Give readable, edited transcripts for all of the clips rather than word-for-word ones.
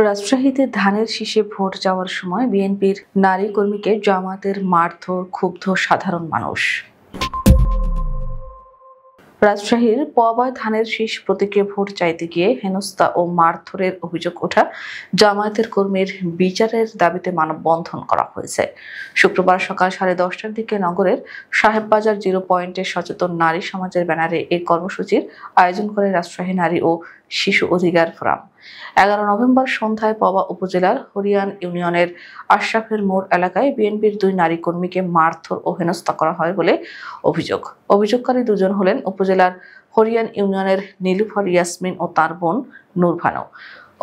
রাজশাহীতে ধানের শীষে ভোট যাওয়ার সময় বিএনপির নারী কর্মীকে জামায়াতের মারধর, ক্ষুব্ধ সাধারণ মানুষ। রাজশাহীর পবায় ধানের শীষ প্রতীকে ভোট চাইতে গিয়ে হেনস্থা ও মারধরের অভিযোগ ওঠা জামায়াতের কর্মীর বিচারের দাবিতে মানববন্ধন করা হয়েছে। শুক্রবার সকাল 10:30টার দিকে নগরের সাহেববাজার জিরো পয়েন্টে সচেতন নারী সমাজের ব্যানারে এই কর্মসূচির আয়োজন করে রাজশাহী নারী ও শিশু অধিকার ফোরাম। 11 নভেম্বর সন্ধ্যায় পবা উপজেলার হরিয়ান ইউনিয়নের আশরাফের মোড় এলাকায় বিএনপির 2 নারী কর্মীকে মারধর ও হেনস্থা করা হয় বলে অভিযোগকারী দুজন হলেন উপজেলার হরিয়ান ইউনিয়নের নীলুফার ইয়াসমিন ও তার বোন নূর ভানু।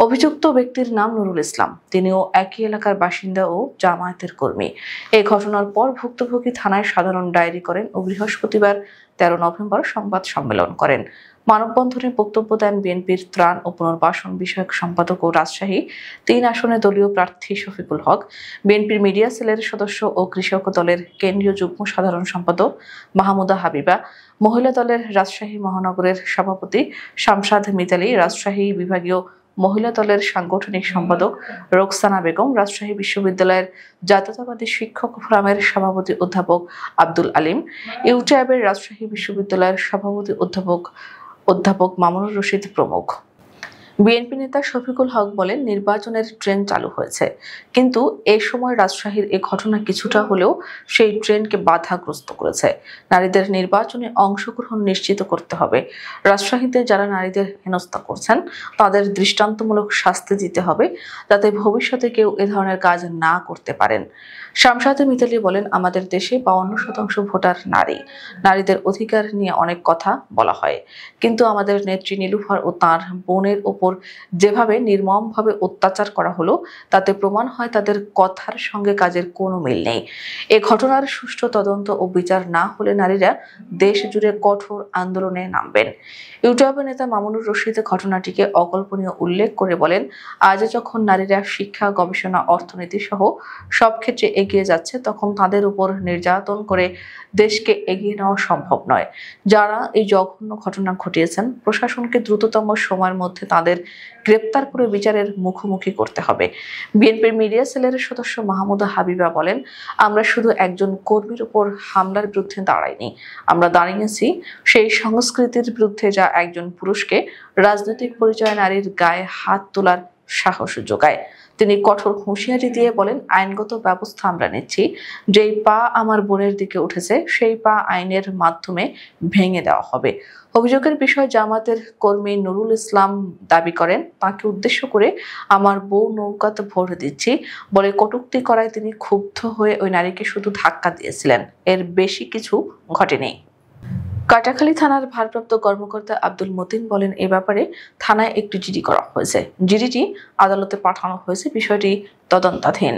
অভিযুক্ত ব্যক্তির নাম নুরুল ইসলাম, তিনিও একই এলাকার বাসিন্দা ও জামায়াতের কর্মী। এই ঘটনার পর ভুক্তভোগী থানায় সাধারণ ডায়েরি করেন ও বৃহস্পতিবার 13 নভেম্বর সংবাদ সম্মেলন করেন। মানববন্ধনে বক্তব্য দেন বিএনপির ত্রাণ ও পুনর্বাসন বিষয়ক সম্পাদক ও রাজশাহী 3 আসনে দলীয় প্রার্থী শফিকুল হক, বিএনপির মিডিয়া সেলের সদস্য ও কৃষক দলের কেন্দ্রীয় যুগ্ম সাধারণ সম্পাদক মাহমুদা হাবিবা, মহিলা দলের রাজশাহী মহানগরের সভাপতি শামসাদ মিতালী, রাজশাহী বিভাগীয় মহিলা দলের সাংগঠনিক সম্পাদক রোকসানা বেগম, রাজশাহী বিশ্ববিদ্যালয়ের জাতীয়তাবাদী শিক্ষক ফোরামের সভাপতি অধ্যাপক আব্দুল আলিম, ইউট্যাবের রাজশাহী বিশ্ববিদ্যালয়ের সভাপতি অধ্যাপক মামুনুর রশিদ প্রমুখ। বিএনপি নেতা শফিকুল হক বলেন, নির্বাচনের ট্রেন চালু হয়েছে, কিন্তু এ সময় রাজশাহীর এই ঘটনা কিছুটা হলেও সেই ট্রেনকে বাধাগ্রস্ত করেছে। নারীদের নির্বাচনে অংশগ্রহণ নিশ্চিত করতে হবে। রাজশাহীতে যারা নারীদের হেনস্থা করছেন তাদের দৃষ্টান্তমূলক শাস্তি দিতে হবে, যাতে ভবিষ্যতে কেউ এ ধরনের কাজ না করতে পারেন। শামসাদ মিতালী বলেন, আমাদের দেশে 52% ভোটার নারী। নারীদের অধিকার নিয়ে অনেক কথা বলা হয়, কিন্তু আমাদের নেত্রী নীলুফার ও তার বোনের ওপর যেভাবে নির্মমভাবে অত্যাচার করা হলো, তাতে প্রমাণ হয় তাদের কথার সঙ্গে কাজের কোনো মিল নেই। এ ঘটনার সুষ্ঠু তদন্ত ও বিচার না হলে নারীরা দেশ জুড়ে কঠোর আন্দোলনে নামবেন। ইউটিউবের নেতা মামুনুর রশিদ ঘটনাটিকে অকল্পনীয় উল্লেখ করে বলেন, আজ যখন নারীরা শিক্ষা, গবেষণা, অর্থনীতি সহ সব ক্ষেত্রে এগিয়ে যাচ্ছে, তখন তাদের উপর নির্যাতন করে দেশকে এগিয়ে নেওয়া সম্ভব নয়। যারা এই জঘন্য ঘটনা ঘটিয়েছেন, প্রশাসনকে দ্রুততম সময়ের মধ্যে তাদের গ্রেপ্তার করে বিচারের মুখোমুখি করতে হবে। বিএনপির মিডিয়া সেলের সদস্য মাহমুদা হাবিবা বলেন, আমরা শুধু একজন কর্মীর উপর হামলার বিরুদ্ধে দাঁড়াইনি, আমরা দাঁড়িয়েছি সেই সংস্কৃতির বিরুদ্ধে যা একজন পুরুষকে রাজনৈতিক পরিচয় নারীর গায়ে হাত তোলার সাহস যোগায়। তিনি কঠোর হুঁশিয়ারি দিয়ে বলেন, আইনগত ব্যবস্থা আমরা নিচ্ছি। যেই পা আমার বোনের দিকে উঠেছে, সেই পা আইনের মাধ্যমে ভেঙে দেওয়া হবে। অভিযোগের বিষয়ে জামায়াতের কর্মী নুরুল ইসলাম দাবি করেন, তাকে উদ্দেশ্য করে আমার বউ নৌকাতে ভোট দিচ্ছি বলে কটূক্তি করায় তিনি ক্ষুব্ধ হয়ে ওই নারীকে শুধু ধাক্কা দিয়েছিলেন, এর বেশি কিছু ঘটেনি। কাটাখালী থানার ভারপ্রাপ্ত কর্মকর্তা আব্দুল মতিন বলেন, এ ব্যাপারে থানায় একটি জিডি করা হয়েছে। জিডিটি আদালতে পাঠানো হয়েছে, বিষয়টি তদন্তাধীন।